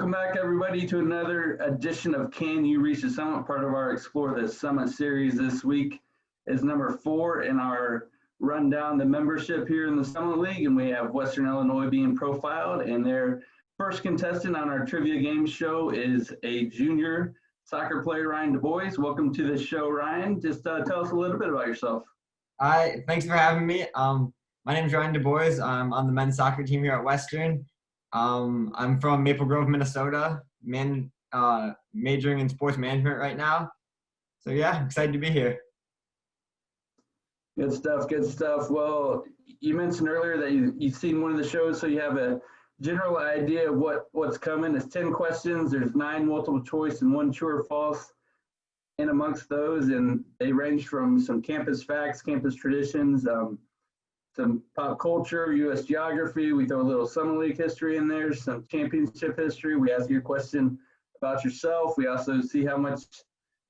Welcome back, everybody, to another edition of Can You Reach the Summit? Part of our Explore the Summit series this week is number 4 in our rundown the membership here in the Summit League, and we have Western Illinois being profiled, and their first contestant on our trivia game show is a junior soccer player, Ryan DeBois. Welcome to the show, Ryan. Just tell us a little bit about yourself. Hi, thanks for having me. My name is Ryan DeBois. I'm on the men's soccer team here at Western. I'm from Maple Grove, Minnesota, majoring in sports management right now. So yeah, excited to be here. Good stuff, good stuff. Well, you mentioned earlier that you've seen one of the shows, so you have a general idea of what's coming. It's 10 questions. There's 9 multiple choice and 1 true or false in amongst those, and they range from some campus facts, campus traditions, some pop culture, U.S. geography. We throw a little Summer League history in there, some championship history. We ask you a question about yourself. We also see how much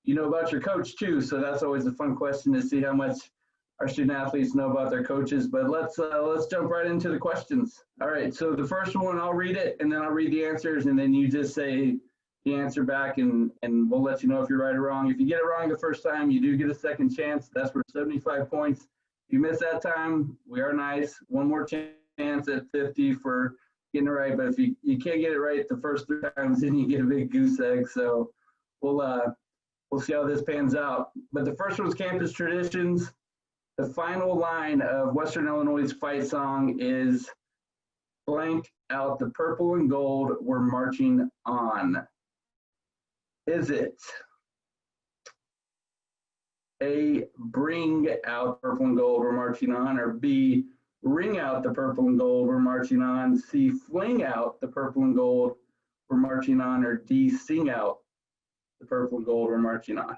you know about your coach too. So that's always a fun question to see how much our student athletes know about their coaches. But let's jump right into the questions. All right. So the first one, I'll read it, and then I'll read the answers, and then you just say the answer back, and we'll let you know if you're right or wrong. If you get it wrong the first time, you do get a second chance. That's for 75 points. If you miss that time, we are nice. One more chance at 50 for getting it right. But if you can't get it right the first 3 times, then you get a big goose egg. So we'll see how this pans out. But the first one's campus traditions. The final line of Western Illinois' fight song is blank out the purple and gold, we're marching on. Is it A, bring out purple and gold, we're marching on, or B, ring out the purple and gold, we're marching on, C, fling out the purple and gold, we're marching on, or D, sing out the purple and gold, we're marching on?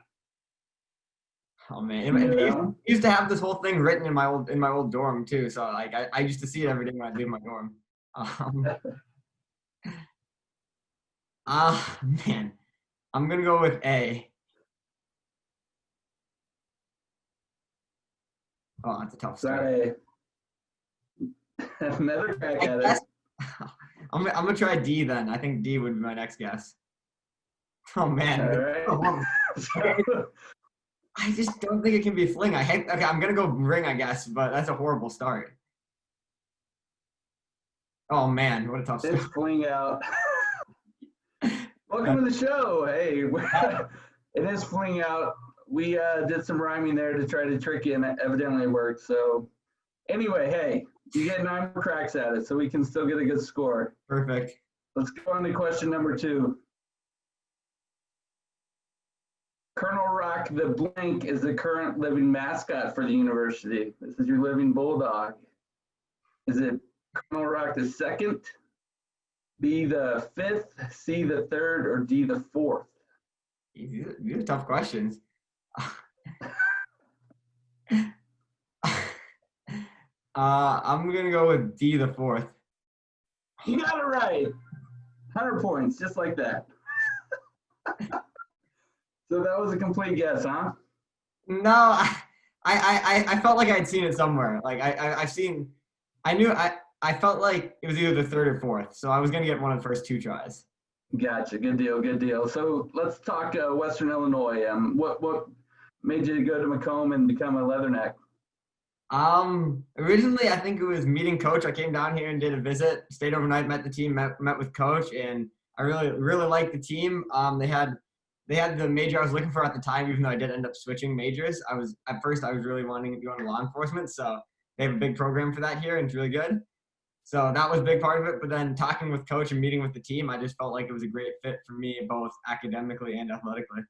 Oh man, I used to have this whole thing written in my old dorm too. So like I used to see it every day when I leave my dorm. Man, I'm gonna go with A. Oh, that's a tough start. Another crack at it. I'm gonna try D then. I think D would be my next guess. Oh man. All right. I just don't think it can be fling. Okay, I'm gonna go ring, I guess, but that's a horrible start. Oh man, what a tough start. It's fling out. Welcome to the show. Hey, it is fling out. We did some rhyming there to try to trick you, and evidently it worked. So anyway, hey, you get 9 more cracks at it, so we can still get a good score. Perfect. Let's go on to question number 2. Colonel Rock the blank is the current living mascot for the university. This is your living bulldog. Is it Colonel Rock the 2nd, B the 5th, C the 3rd, or D the 4th? These are tough questions. I'm gonna go with D the 4th. You got it right. 100 points, just like that. So that was a complete guess, huh? No, I felt like I'd seen it somewhere. Like I felt like it was either the 3rd or 4th. So I was gonna get one of the first 2 tries. Gotcha. Good deal. Good deal. So let's talk Western Illinois. What made you go to Macomb and become a Leatherneck? Originally, I think it was meeting coach. I came down here and did a visit, stayed overnight, met the team, met with coach, and I really liked the team. They had the major I was looking for at the time, even though I did end up switching majors. At first I was really wanting to go into law enforcement, so they have a big program for that here, and it's really good. So that was a big part of it. But then talking with coach and meeting with the team, I just felt like it was a great fit for me, both academically and athletically.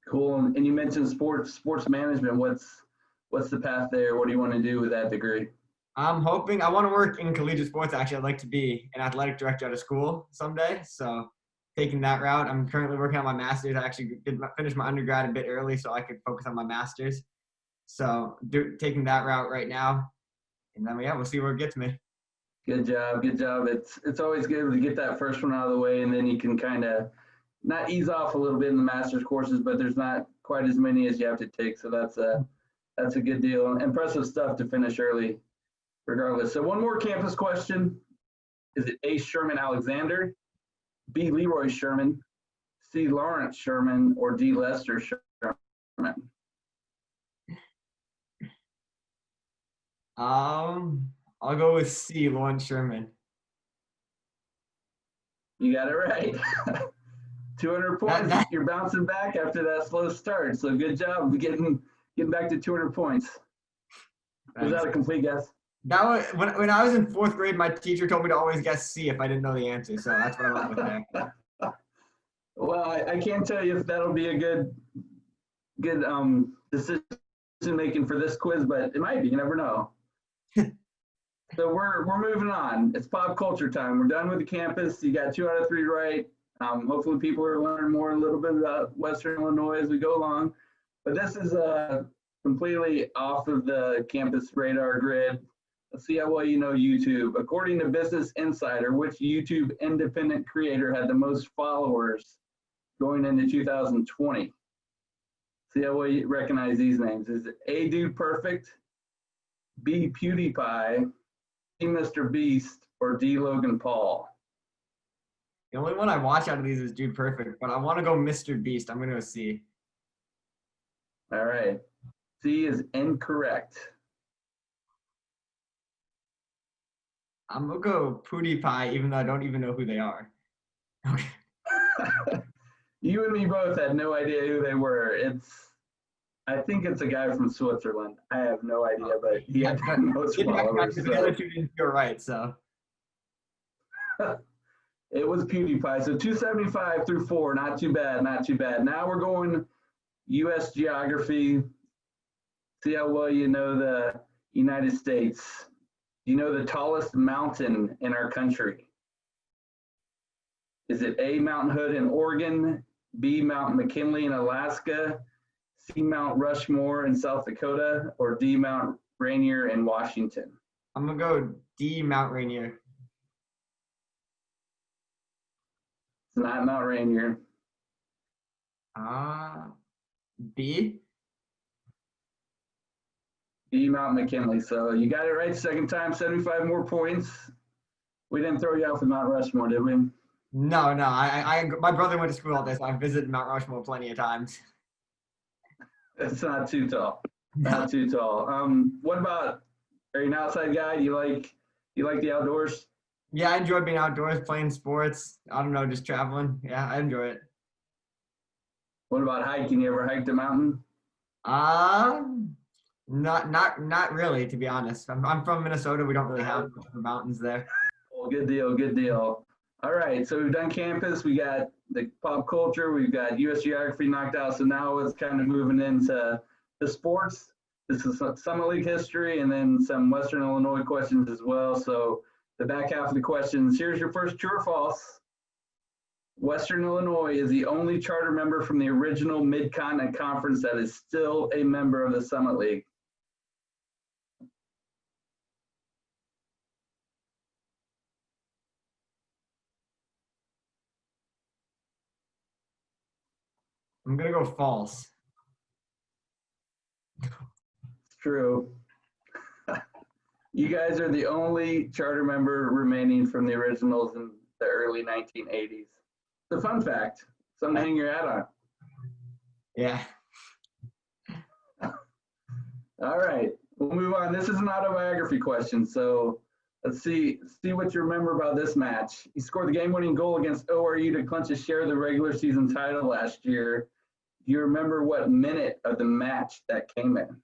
Cool. And you mentioned sports management. What's the path there? What do you want to do with that degree? I'm hoping I want to work in collegiate sports. Actually, I'd like to be an athletic director at a school someday. So taking that route. I'm currently working on my master's. I actually finished my undergrad a bit early so I could focus on my master's. So taking that route right now. And then, we'll see where it gets me. Good job. Good job. It's always good to get that first one out of the way, and then you can kind of not ease off a little bit in the master's courses, but there's not quite as many as you have to take. So that's a good deal. Impressive stuff to finish early regardless. So one more campus question. Is it A, Sherman Alexander, B. Leroy Sherman, C. Lawrence Sherman, or D. Lester Sherman? I'll go with C. Lawrence Sherman. You got it right. 200 points. You're bouncing back after that slow start. So good job getting back to 200 points. Was that a complete guess? That was when I was in 4th grade. My teacher told me to always guess C if I didn't know the answer. So that's what I went with there. Well, I can't tell you if that'll be a good decision making for this quiz, but it might be. You never know. So we're moving on. It's pop culture time. We're done with the campus. You got 2 out of 3 right. Hopefully people are learning more a little bit about Western Illinois as we go along. But this is completely off of the campus radar grid. Let's see how well you know YouTube. According to Business Insider, which YouTube independent creator had the most followers going into 2020? See how well you recognize these names. Is it A. Dude Perfect, B. PewDiePie, C. Mr. Beast, or D. Logan Paul? The only one I watch out of these is Dude Perfect, but I want to go Mr. Beast. I'm going to go C. All right. C is incorrect. I'm going to go PewDiePie, even though I don't even know who they are. You and me both had no idea who they were. I think it's a guy from Switzerland. I have no idea, but he had the most followers. The other two didn't feel right, so. It was PewDiePie. So 275 through 4. Not too bad, not too bad. Now we're going U.S. geography. See how well you know the United States. You know the tallest mountain in our country? Is it A, Mount Hood in Oregon, B, Mount McKinley in Alaska, C, Mount Rushmore in South Dakota, or D, Mount Rainier in Washington? I'm going to go D, Mount Rainier. It's not Mount Rainier. B? B, Mount McKinley. So you got it right second time, 75 more points. We didn't throw you off with Mount Rushmore, did we? No. My brother went to school all this. So I've visited Mount Rushmore plenty of times. It's not too tall. Not too tall. What about, are you an outside guy? Do you like the outdoors? Yeah, I enjoy being outdoors, playing sports. I don't know, just traveling. Yeah, I enjoy it. What about hiking? You ever hiked a mountain? Not really, to be honest. I'm from Minnesota. We don't really have mountains there. Well, good deal, good deal. All right, so we've done campus. We got the pop culture. We've got U.S. geography knocked out. So now it's kind of moving into the sports. This is some Summit League history and then some Western Illinois questions as well. So the back half of the questions. Here's your first true or false. Western Illinois is the only charter member from the original Mid-Continent Conference that is still a member of the Summit League. I'm going to go false. It's true. You guys are the only charter member remaining from the originals in the early 1980s. It's a fun fact. Something to hang your hat on. Yeah. All right, we'll move on. This is an autobiography question, so let's see what you remember about this match. He scored the game-winning goal against ORU to clinch a share of the regular season title last year. Do you remember what minute of the match that came in?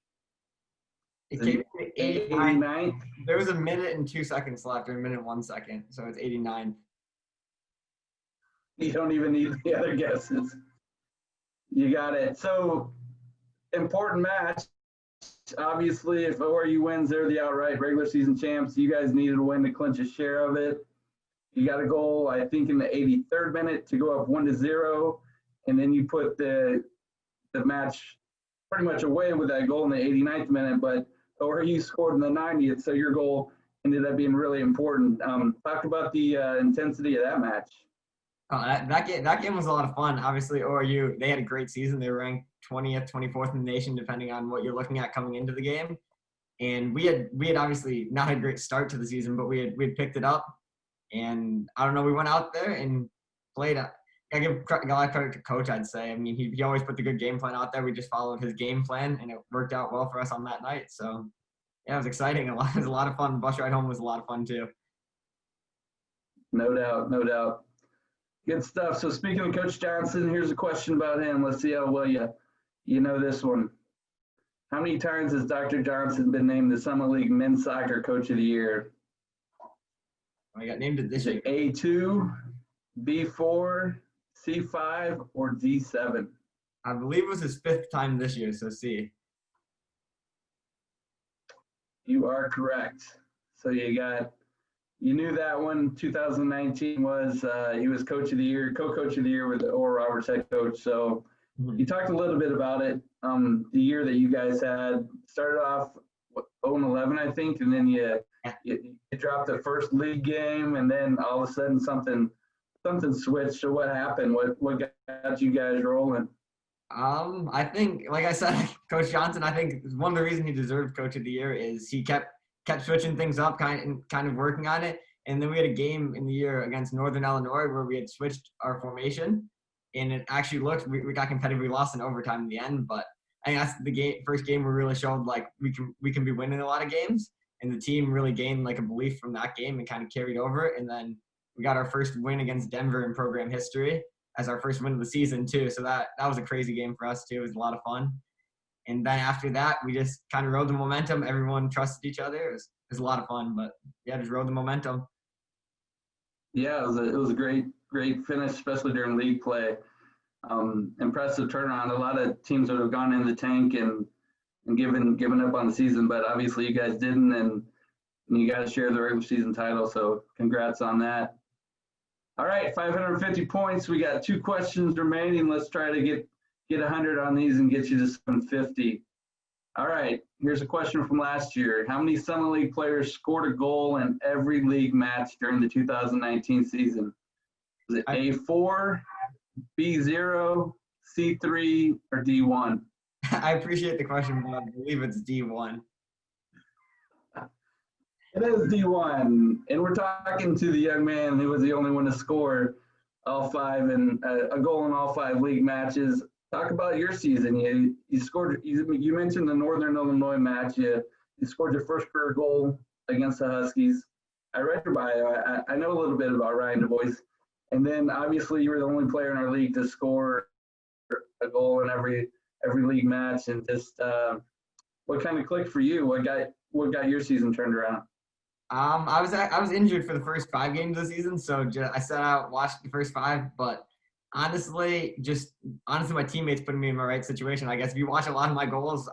It came in 89th? There was a minute and 2 seconds left, or a minute and 1 second, so it's 89. You don't even need the other guesses. You got it. So, important match. Obviously, if ORU wins, they're the outright regular season champs. You guys needed a win to clinch a share of it. You got a goal, I think, in the 83rd minute to go up 1-0, and then you put the match pretty much away with that goal in the 89th minute, but ORU scored in the 90th, so your goal ended up being really important. Talk about the intensity of that match. That game was a lot of fun. Obviously, ORU, they had a great season. They were ranked 20th, 24th in the nation, depending on what you're looking at coming into the game. And we had obviously not had a great start to the season, but we had picked it up. And I don't know, we went out there and played. I give a lot of credit to coach, I'd say. I mean, he always put the good game plan out there. We just followed his game plan, and it worked out well for us on that night. So, yeah, it was exciting. It was a lot of fun. The bus ride home was a lot of fun, too. No doubt, no doubt. Good stuff. So speaking of Coach Johnson, here's a question about him. Let's see how well you know this one. How many times has Dr. Johnson been named the Summer League Men's Soccer Coach of the Year? I got named it this year. A2, B4, C5, or D7? I believe it was his 5th time this year, so C. You are correct. So you knew that one. 2019 was he was Coach of the Year, co-coach of the year with Oral Roberts head coach. So you talked a little bit about it. The year that you guys had started off 0-11, I think, and then you dropped the first league game, and then all of a sudden something switched. So what happened? What got you guys rolling? I think, like I said, Coach Johnson, I think one of the reasons he deserved Coach of the Year is he kept switching things up, kind of working on it. And then we had a game in the year against Northern Illinois where we had switched our formation, and it actually looked we got competitive. We lost in overtime in the end, but I think that's the first game we really showed like we can be winning a lot of games, and the team really gained like a belief from that game and kind of carried over. And then we got our first win against Denver in program history as our first win of the season too. So that was a crazy game for us too. It was a lot of fun. And then after that, we just kind of rode the momentum. Everyone trusted each other. It was a lot of fun, but yeah, just rode the momentum. Yeah, it was a great finish, especially during league play. Impressive turnaround. A lot of teams would have gone in the tank and given up on the season, but obviously you guys didn't, and you guys share the regular season title. So congrats on that. All right, 550 points. We got 2 questions remaining. Let's try to get 100 on these and get you to 750. All right, here's a question from last year. How many Summer League players scored a goal in every league match during the 2019 season? Was it A4, B0, C3, or D1? I appreciate the question, but I believe it's D1. It is D1, and we're talking to the young man who was the only one to score all 5 and a goal in all 5 league matches. Talk about your season. You scored. You mentioned the Northern Illinois match. You scored your first career goal against the Huskies. I read your bio. I know a little bit about Ryan DeBois, and then obviously you were the only player in our league to score a goal in every league match. And just what kind of clicked for you? What got your season turned around? I was injured for the first 5 games of the season, so I sat out, watched the first 5, but honestly, my teammates putting me in my right situation. I guess if you watch a lot of my goals,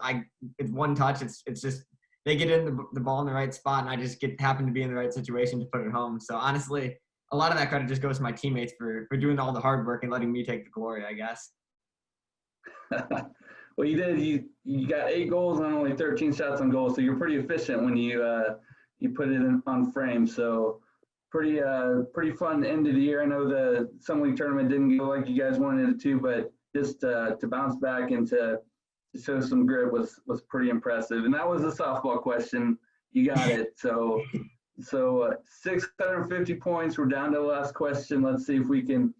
it's one touch. It's just they get in the ball in the right spot, and I just happen to be in the right situation to put it home. So honestly, a lot of that credit just goes to my teammates for doing all the hard work and letting me take the glory, I guess. Well, you did. You got 8 goals and only 13 shots on goal, so you're pretty efficient when you put it on frame. So pretty fun end of the year. I know the Summer League tournament didn't go like you guys wanted it to, but just to bounce back and to show some grit was pretty impressive. And that was a softball question. You got it. So 650 points. We're down to the last question. Let's see if we can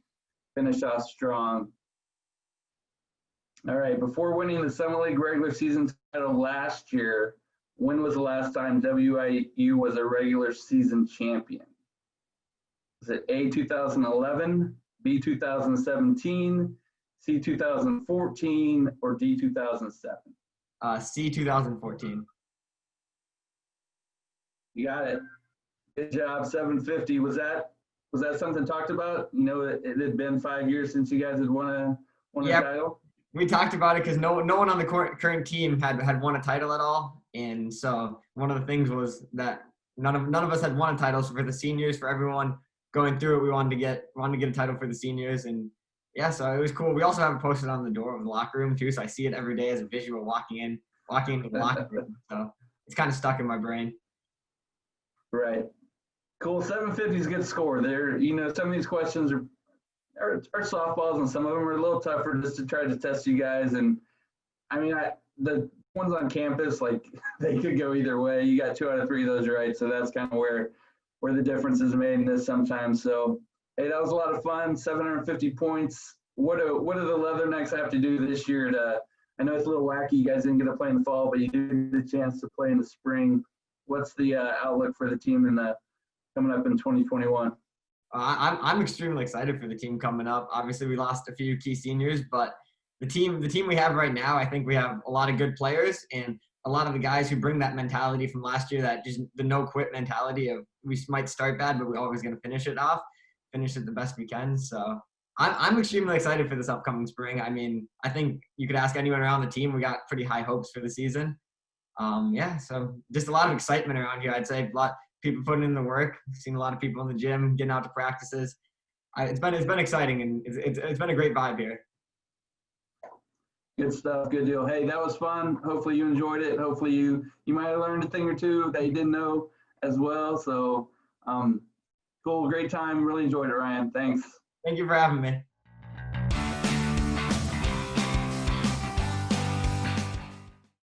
finish off strong. All right. Before winning the Summer League regular season title last year, when was the last time WIU was a regular season champion? Was it A, 2011, B, 2017, C, 2014, or D, 2007? C, 2014. You got it. Good job, 750. Was that something talked about? You know, it had been 5 years since you guys had won a title? We talked about it because no one on the current team had won a title at all. And so one of the things was that none of us had won a title. So for the seniors, for everyone going through it, we wanted to get a title for the seniors. And yeah, so it was cool. We also have it posted on the door of the locker room too. So I see it every day as a visual walking into the locker room. So it's kind of stuck in my brain. Right. Cool. 750 is a good score. There, some of these questions are softballs, and some of them are a little tougher just to try to test you guys. And I mean, the ones on campus, like, they could go either way. You got 2 out of 3 of those right, so that's kind of where the difference is made in this sometimes. So Hey, that was a lot of fun. 750 points. What do the Leathernecks have to do this year to? I know it's a little wacky. You guys didn't get to play in the fall, but you did get a chance to play in the spring. What's the outlook for the team coming up in 2021? I'm extremely excited for the team coming up. Obviously, we lost a few key seniors, but the team we have right now, I think we have a lot of good players and a lot of the guys who bring that mentality from last year, that just the no quit mentality of we might start bad, but we're always going to finish it the best we can. So I'm extremely excited for this upcoming spring. I mean, I think you could ask anyone around the team. We got pretty high hopes for the season. So just a lot of excitement around here. I'd say a lot of people putting in the work. I've seen a lot of people in the gym, getting out to practices. It's been exciting, and it's been a great vibe here. Good stuff. Good deal. Hey, that was fun. Hopefully you enjoyed it. Hopefully you might have learned a thing or two that you didn't know as well. So cool. Great time. Really enjoyed it, Ryan. Thanks. Thank you for having me.